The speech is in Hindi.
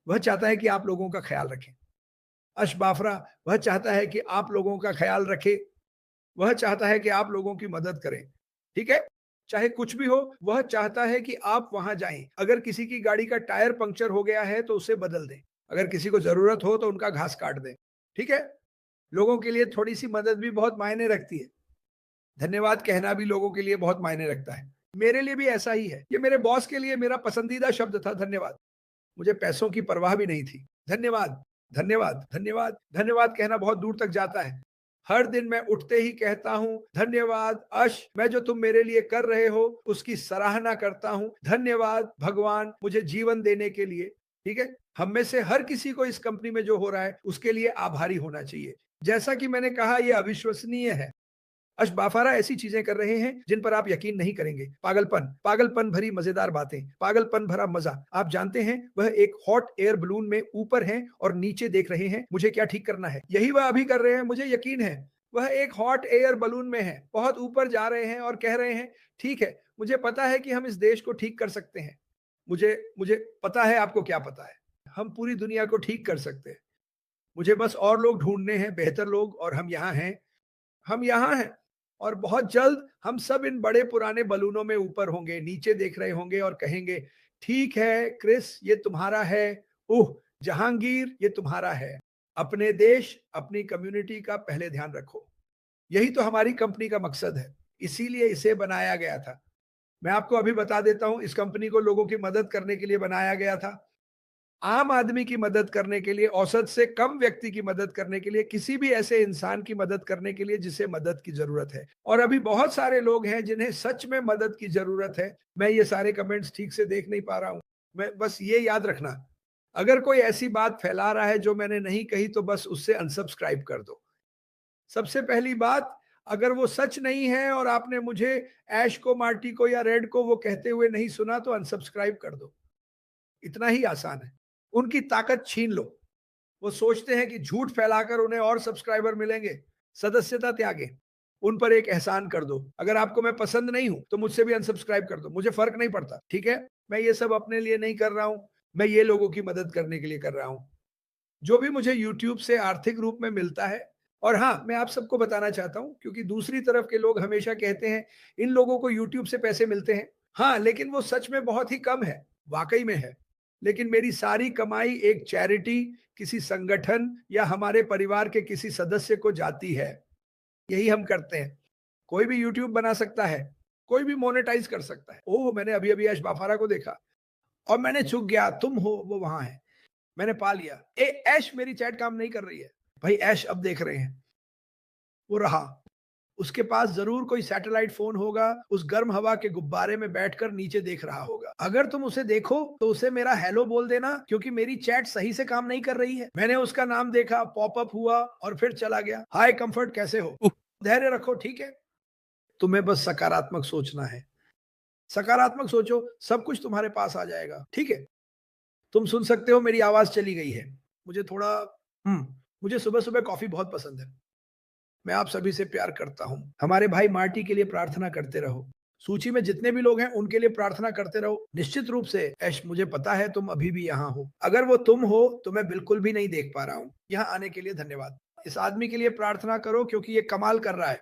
वह चाहता है कि आप लोगों का ख्याल रखें। अश बाफरा, वह चाहता है कि आप लोगों का ख्याल रखे, वह चाहता है कि आप लोगों की मदद करें, ठीक है? चाहे कुछ भी हो, वह चाहता है कि आप वहाँ जाएँ। अगर किसी की गाड़ी का टायर पंक्चर हो गया है, तो उसे बदल दें। अगर किसी को ज़रूरत हो, तो उनका घास काट दें, ठीक है? लोगों के लिए थोड़ी-सी मदद भी बहुत मायने रखती है। धन्यवाद कहना भी लोगों के लिए बहुत मायने रखता है। मेरे लिए भी ऐसा ही है। ये मेरे बॉस के लिए मेरा पसंदीदा शब्द था धन्यवाद। मुझे पैसों की परवाह भी नहीं थी। धन्यवाद, धन्यवाद, धन्यवाद, धन्यवाद कहना बहुत दूर तक जाता है। हर दिन मैं उठते ही कहता हूँ, धन्यवाद अश, मैं जो तुम मेरे लिए कर रहे हो, उसकी सराहना करता हूँ। धन्यवाद भगवान मुझे जीवन देने के लिए, ठीक है? हम में से हर किसी को इस कंपनी में जो हो रहा है, उसके लिए आभारी होना चाहिए। जैसा कि मैंने कहा, ये अविश्वसनीय है। अशबाफारा ऐसी चीजें कर रहे हैं जिन पर आप यकीन नहीं करेंगे। पागलपन, पागलपन भरी मजेदार बातें, पागलपन भरा मजा। आप जानते हैं, वह एक हॉट एयर बलून में ऊपर हैं और नीचे देख रहे हैं मुझे क्या ठीक करना है। यही वह अभी कर रहे हैं, मुझे यकीन है। वह एक हॉट एयर बलून में है, बहुत ऊपर जा रहे हैं और कह रहे हैं, ठीक है, मुझे पता है कि हम इस देश को ठीक कर सकते हैं। मुझे मुझे पता है आपको क्या पता है। हम पूरी दुनिया को ठीक कर सकते हैं। मुझे बस और लोग ढूंढने हैं, बेहतर लोग, और हम यहाँ हैं। हम यहाँ हैं और बहुत जल्द हम सब इन बड़े पुराने बलूनों में ऊपर होंगे, नीचे देख रहे होंगे और कहेंगे, ठीक है क्रिस, ये तुम्हारा है। ओह जहांगीर, ये तुम्हारा है। अपने देश, अपनी कम्युनिटी का पहले ध्यान रखो। यही तो हमारी कंपनी का मकसद है, इसीलिए इसे बनाया गया था। मैं आपको अभी बता देता हूँ, इस कंपनी को लोगों की मदद करने के लिए बनाया गया था। आम आदमी की मदद करने के लिए, औसत से कम व्यक्ति की मदद करने के लिए, किसी भी ऐसे इंसान की मदद करने के लिए जिसे मदद की जरूरत है। और अभी बहुत सारे लोग हैं जिन्हें सच में मदद की जरूरत है। मैं ये सारे कमेंट्स ठीक से देख नहीं पा रहा हूं। मैं बस ये याद रखना, अगर कोई ऐसी बात फैला रहा है जो मैंने नहीं कही, तो बस उससे अनसब्सक्राइब कर दो। सबसे पहली बात, अगर वो सच नहीं है और आपने मुझे, ऐश को, मार्टी को या रेड को वो कहते हुए नहीं सुना, तो अनसब्सक्राइब कर दो। इतना ही आसान है। उनकी ताकत छीन लो। वो सोचते हैं कि झूठ फैलाकर उन्हें और सब्सक्राइबर मिलेंगे। सदस्यता त्यागें। उन पर एक एहसान कर दो। अगर आपको मैं पसंद नहीं हूं, तो मुझसे भी अनसब्सक्राइब कर दो। मुझे फर्क नहीं पड़ता, ठीक है? मैं ये सब अपने लिए नहीं कर रहा हूं। मैं ये लोगों की मदद करने के लिए कर रहा हूं। जो भी मुझे यूट्यूब से आर्थिक रूप में मिलता है, और हाँ, मैं आप सबको बताना चाहता हूं, क्योंकि दूसरी तरफ के लोग हमेशा कहते हैं, इन लोगों को यूट्यूब से पैसे मिलते हैं। हाँ, लेकिन वो सच में बहुत ही कम है, वाकई में है। लेकिन मेरी सारी कमाई एक चैरिटी, किसी संगठन या हमारे परिवार के किसी सदस्य को जाती है। यही हम करते हैं। कोई भी यूट्यूब बना सकता है, कोई भी मोनेटाइज कर सकता है। ओह, मैंने अभी अभी यश बाफारा को देखा और मैंने चूक गया, तुम हो, वो वहां है। मैंने पा लिया। ऐश, मेरी चैट काम नहीं कर रही है। भाई ऐश अब देख रहे हैं, वो रहा। उसके पास जरूर कोई सैटेलाइट फोन होगा, उस गर्म हवा के गुब्बारे में बैठकर नीचे देख रहा होगा। अगर तुम उसे देखो, तो उसे मेरा हेलो बोल देना, क्योंकि मेरी चैट सही से काम नहीं कर रही है। मैंने उसका नाम देखा, पॉपअप हुआ और फिर चला गया। हाय कंफर्ट, कैसे हो? धैर्य रखो, ठीक है? तुम्हें बस सकारात्मक सोचना है। सकारात्मक सोचो, सब कुछ तुम्हारे पास आ जाएगा, ठीक है? तुम सुन सकते हो, मेरी आवाज चली गई है। मुझे थोड़ा हम्म मुझे सुबह सुबह कॉफी बहुत पसंद है। मैं आप सभी से प्यार करता हूँ। हमारे भाई मार्टी के लिए प्रार्थना करते रहो। सूची में जितने भी लोग हैं, उनके लिए प्रार्थना करते रहो। निश्चित रूप से ऐश, मुझे पता है तुम अभी भी यहाँ हो। अगर वो तुम हो, तो मैं बिल्कुल भी नहीं देख पा रहा हूँ। यहाँ आने के लिए धन्यवाद। इस आदमी के लिए प्रार्थना करो, क्योंकि ये कमाल कर रहा है।